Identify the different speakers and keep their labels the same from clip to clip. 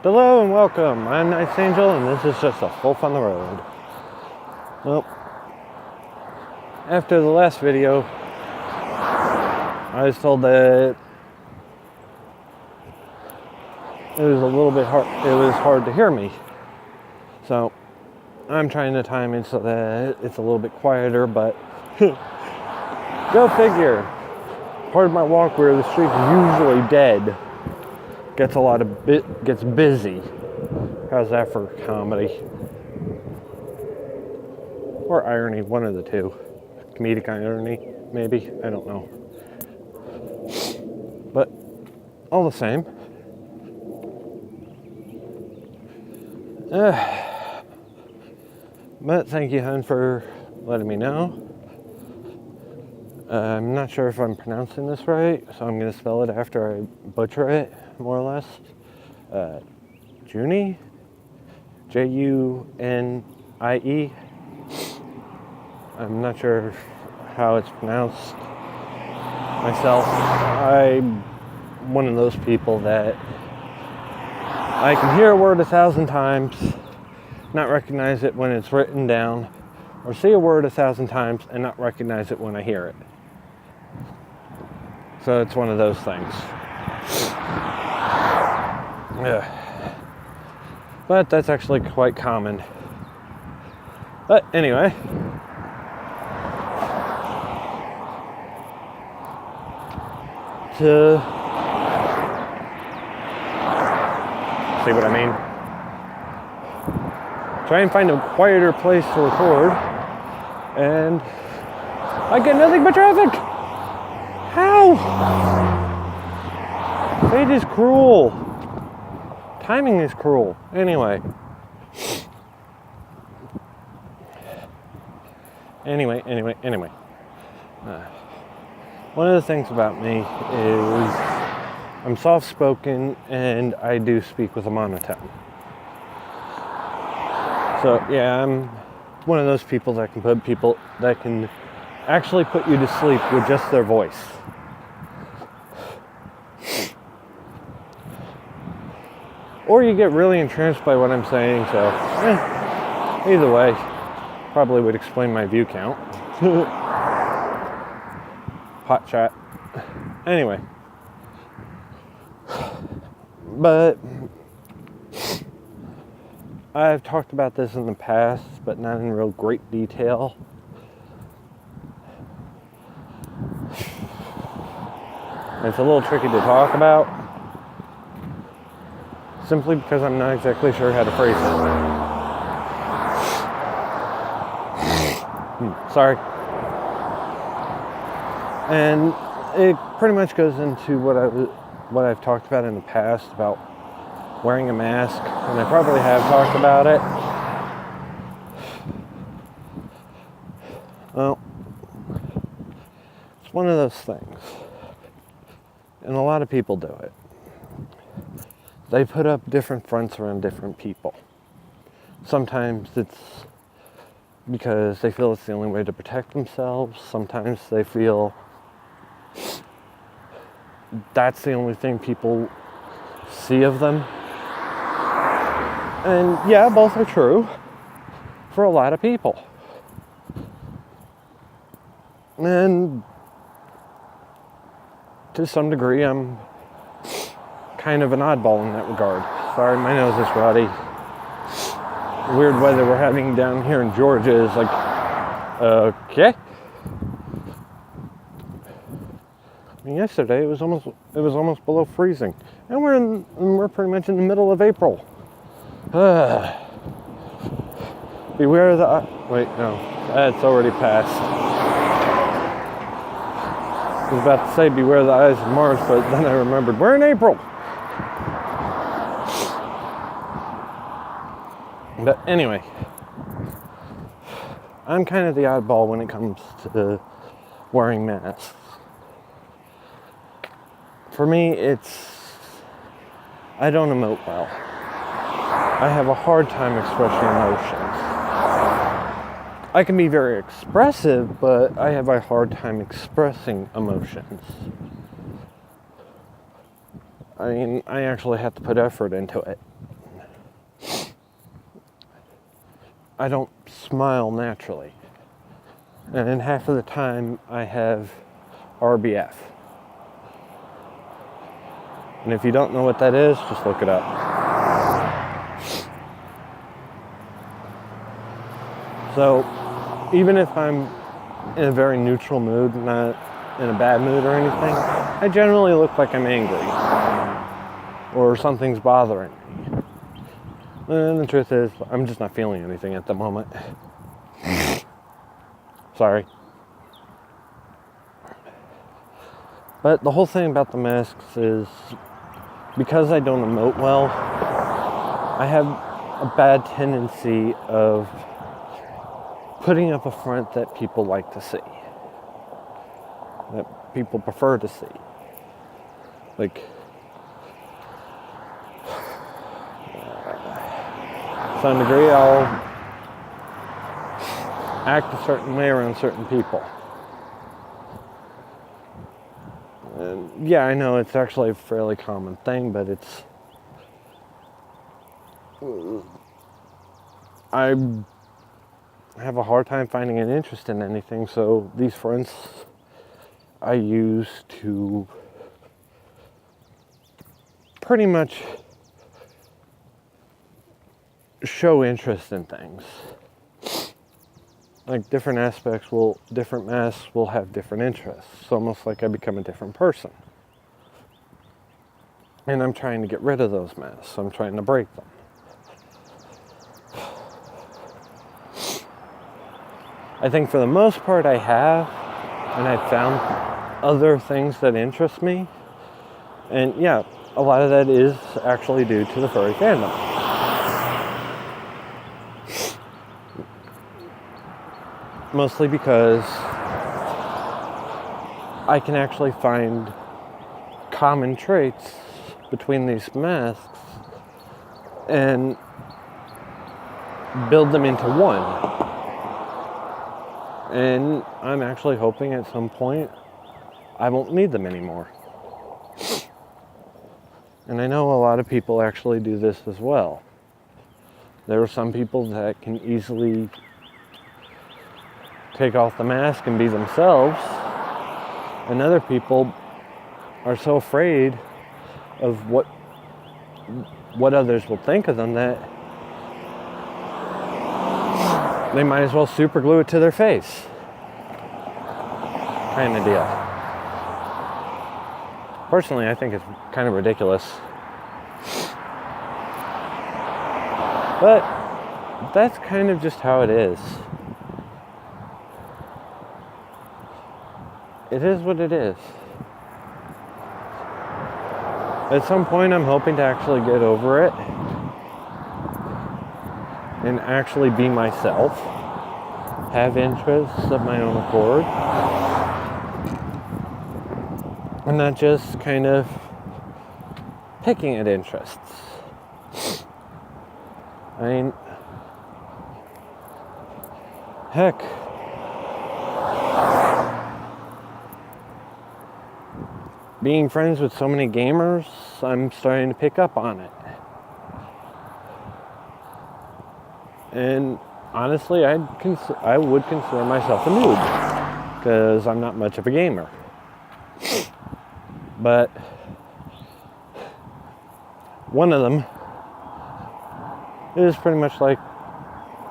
Speaker 1: Hello and welcome. I'm Nice Angel, and this is just a Folf on the road. Well, after the last video, I was told that it was a little bit hard. It was hard to hear me, so I'm trying to time it so that it's a little bit quieter. But go figure. Part of my walk where the street's usually dead gets busy. How's that for comedy? Or irony, one of the two. Comedic irony, maybe, I don't know. But all the same. But thank you, hun, for letting me know. I'm not sure if I'm pronouncing this right, so I'm going to spell it after I butcher it, more or less. Junie? Junie. I'm not sure how it's pronounced myself. I'm one of those people that I can hear a word 1,000 times, not recognize it when it's written down, or see a word 1,000 times and not recognize it when I hear it. So it's one of those things. Yeah. But that's actually quite common. But anyway. To see what I mean? Try and find a quieter place to record, and I get nothing but traffic. How? Fate is cruel. Timing is cruel. Anyway. One of the things about me is I'm soft-spoken and I do speak with a monotone. So yeah, I'm one of those people that can actually put you to sleep with just their voice. Or you get really entranced by what I'm saying, so either way, probably would explain my view count. Hot chat. Anyway. But I've talked about this in the past, but not in real great detail. It's a little tricky to talk about, simply because I'm not exactly sure how to phrase it. Sorry. And it pretty much goes into what I've talked about in the past about wearing a mask, and I probably have talked about it. Well, it's one of those things. And a lot of people do it. They put up different fronts around different people. Sometimes it's because they feel it's the only way to protect themselves. Sometimes they feel that's the only thing people see of them. And yeah, both are true for a lot of people. And to some degree, I'm kind of an oddball in that regard. Sorry, my nose is ruddy. The weird weather we're having down here in Georgia is like, okay. I mean, yesterday it was almost below freezing, and we're pretty much in the middle of April. Beware of the... Wait, no, that's already passed. I was about to say beware the eyes of Mars, but then I remembered we're in April. But anyway, I'm kind of the oddball when it comes to wearing masks. For me, I don't emote well. I have a hard time expressing emotions. I can be very expressive, but I have a hard time expressing emotions. I mean, I actually have to put effort into it. I don't smile naturally. And then half of the time I have RBF. And if you don't know what that is, just look it up. So even if I'm in a very neutral mood, not in a bad mood or anything, I generally look like I'm angry or something's bothering me. And the truth is, I'm just not feeling anything at the moment. Sorry. But the whole thing about the masks is, because I don't emote well, I have a bad tendency of putting up a front that people like to see, that people prefer to see. Like, to some degree, I'll act a certain way around certain people. And yeah, I know it's actually a fairly common thing, but I have a hard time finding an interest in anything, so these fronts I use to pretty much show interest in things. Like different masks will have different interests. It's almost like I become a different person. And I'm trying to get rid of those masks. I'm trying to break them. I think for the most part I have, and I've found other things that interest me. And yeah, a lot of that is actually due to the furry fandom. Mostly because I can actually find common traits between these masks and build them into one. And I'm actually hoping at some point I won't need them anymore. And I know a lot of people actually do this as well. There are some people that can easily take off the mask and be themselves, and other people are so afraid of what others will think of them that they might as well super glue it to their face, kind of deal. Personally, I think it's kind of ridiculous, but that's kind of just how it is. It is what it is. At some point, I'm hoping to actually get over it and actually be myself, have interests of my own accord, and not just kind of picking at interests. I mean, heck, being friends with so many gamers, I'm starting to pick up on it. And honestly, I would consider myself a noob, because I'm not much of a gamer. But one of them is pretty much like,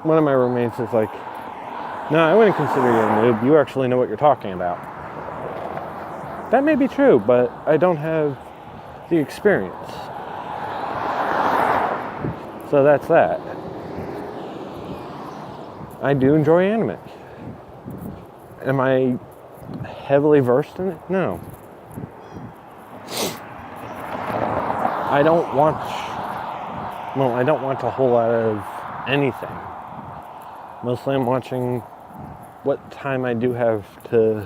Speaker 1: one of my roommates is like, no, I wouldn't consider you a noob. You actually know what you're talking about. That may be true, but I don't have the experience. So that's that. I do enjoy anime. Am I heavily versed in it? No. I don't watch a whole lot of anything. Mostly I'm watching what time I do have to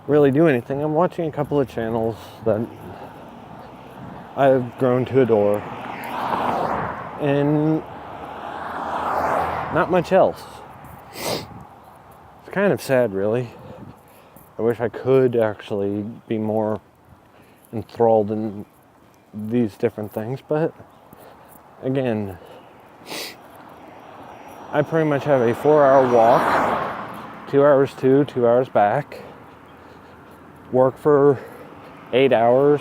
Speaker 1: really do anything. I'm watching a couple of channels that I've grown to adore, and not much else. It's kind of sad, really. I wish I could actually be more enthralled in these different things, but again, I pretty much have a 4-hour walk, 2 hours to, 2 hours back, work for 8 hours,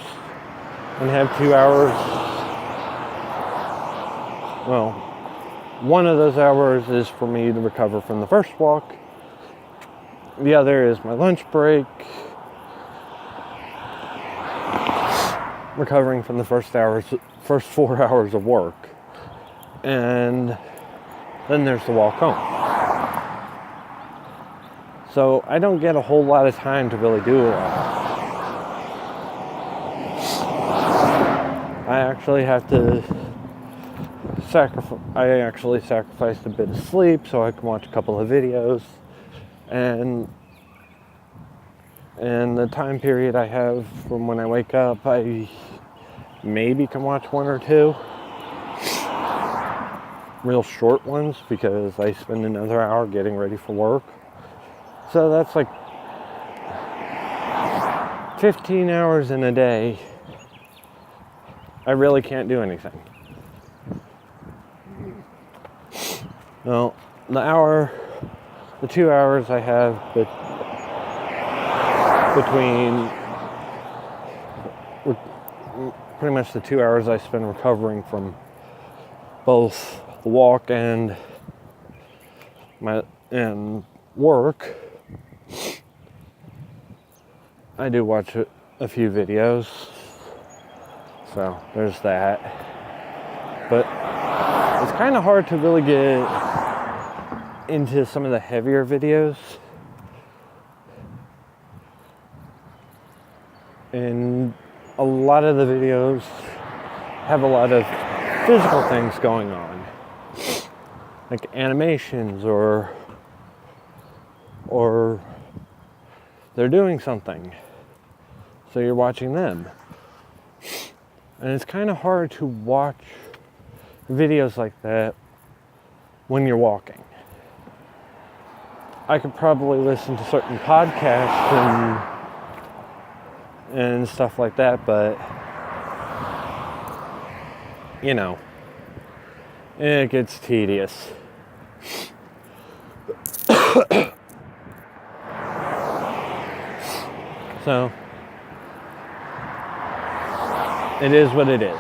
Speaker 1: and have 2 hours. Well, one of those hours is for me to recover from the first walk. The other is my lunch break, recovering from the first 4 hours of work. And then there's the walk home. So I don't get a whole lot of time to really do it all. I actually have to sacrificed a bit of sleep so I can watch a couple of videos, and the time period I have from when I wake up, I maybe can watch one or two real short ones because I spend another hour getting ready for work. So that's like 15 hours in a day. I really can't do anything. Well, the 2 hours I have between pretty much the 2 hours I spend recovering from both the walk and work, I do watch a few videos, so there's that. But it's kind of hard to really get into some of the heavier videos, and a lot of the videos have a lot of physical things going on, like animations or they're doing something, so you're watching them. And it's kind of hard to watch videos like that when you're walking. I could probably listen to certain podcasts and stuff like that, but you know, it gets tedious. So it is what it is.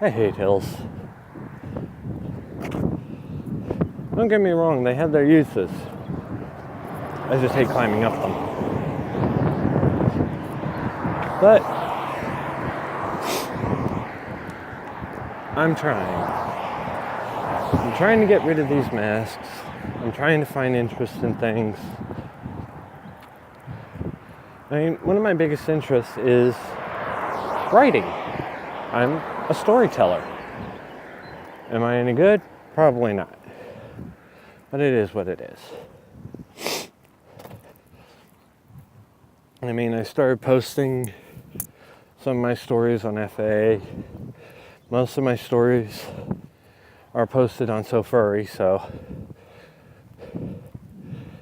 Speaker 1: I hate hills. Don't get me wrong, they have their uses. I just hate climbing up them. But I'm trying to get rid of these masks. I'm trying to find interest in things. I mean, one of my biggest interests is writing. I'm a storyteller. Am I any good? Probably not. But it is what it is. I mean, I started posting some of my stories on FA. Most of my stories are posted on Furry, so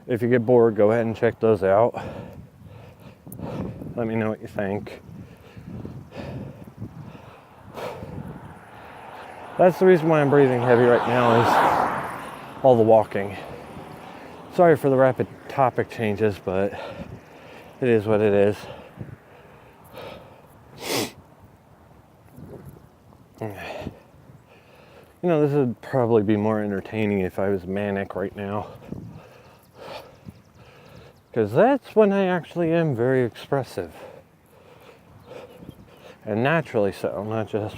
Speaker 1: if you get bored, go ahead and check those out. Let me know what you think. That's the reason why I'm breathing heavy right now, is all the walking. Sorry for the rapid topic changes, but it is what it is. You know, this would probably be more entertaining if I was manic right now, because that's when I actually am very expressive. And naturally so, not just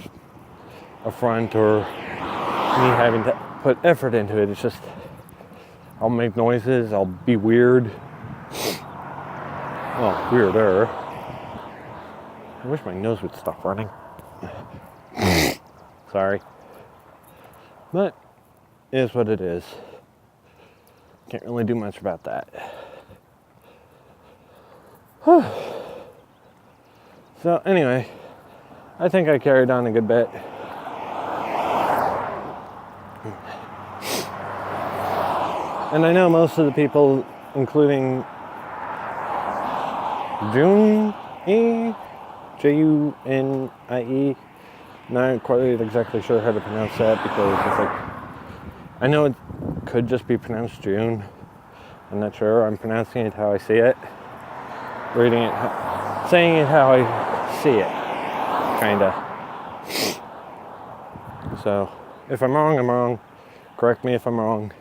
Speaker 1: a front or me having to put effort into it. It's just, I'll make noises, I'll be weird. Well, weirder. I wish my nose would stop running. Sorry. But it is what it is. Can't really do much about that. So anyway, I think I carried on a good bit. And I know most of the people, including Junie, Junie, Not quite exactly sure how to pronounce that because it's like, I know it could just be pronounced June. I'm not sure. I'm pronouncing it how I see it. Reading it, saying it how I see it. Kinda. So, if I'm wrong, I'm wrong. Correct me if I'm wrong.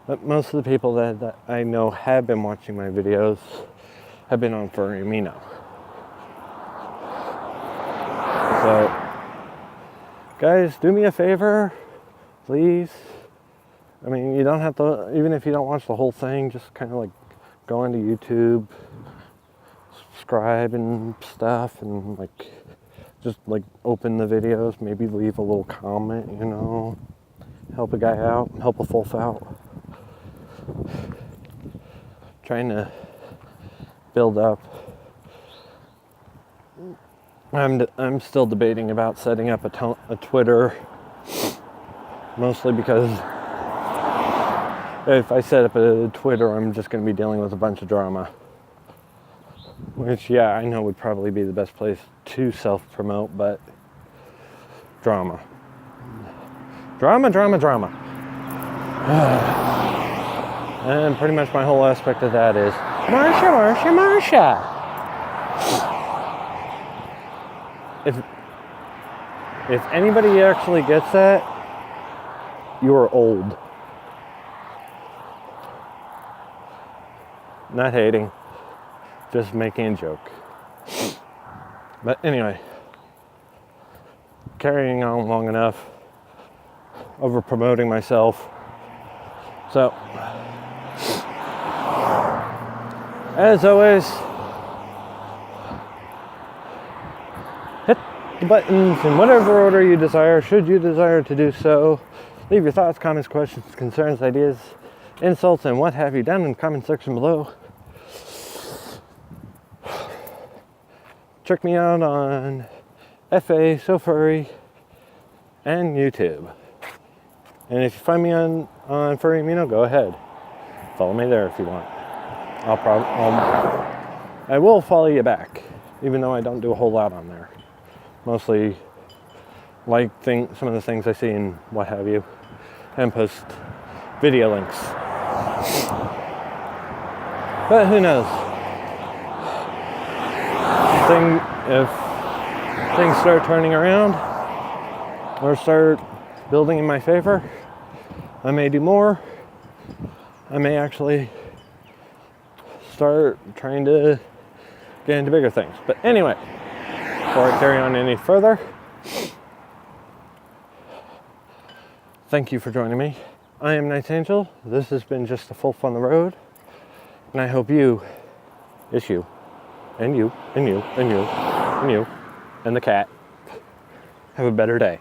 Speaker 1: But most of the people that I know have been watching my videos have been on Furry Amino. So, guys, do me a favor, please. I mean, you don't have to, even if you don't watch the whole thing, just kind of like go onto YouTube, subscribe and stuff, and like, just like open the videos, maybe leave a little comment, you know, help a guy out, help a Folf out. Trying to build up. I'm still debating about setting up a Twitter, mostly because if I set up a Twitter, I'm just going to be dealing with a bunch of drama. Which, yeah, I know would probably be the best place to self-promote, but drama. Drama. And pretty much my whole aspect of that is, Marsha. If anybody actually gets that, you're old. Not hating, just making a joke. But anyway, carrying on long enough, over promoting myself. So, as always, hit the buttons in whatever order you desire, should you desire to do so. Leave your thoughts, comments, questions, concerns, ideas, insults, and what have you down in the comment section below. Check me out on FA, So Furry, and YouTube. And if you find me on Furry Amino, go ahead. Follow me there if you want. I will follow you back, even though I don't do a whole lot on there. Mostly like some of the things I see and what have you, and post video links. But who knows? If things start turning around or start building in my favor, I may do more. I may actually start trying to get into bigger things. But anyway, before I carry on any further, thank you for joining me. I am Night Angel. This has been just a Folf on the road, and I hope you, and you, and the cat have a better day.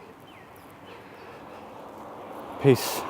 Speaker 1: Peace.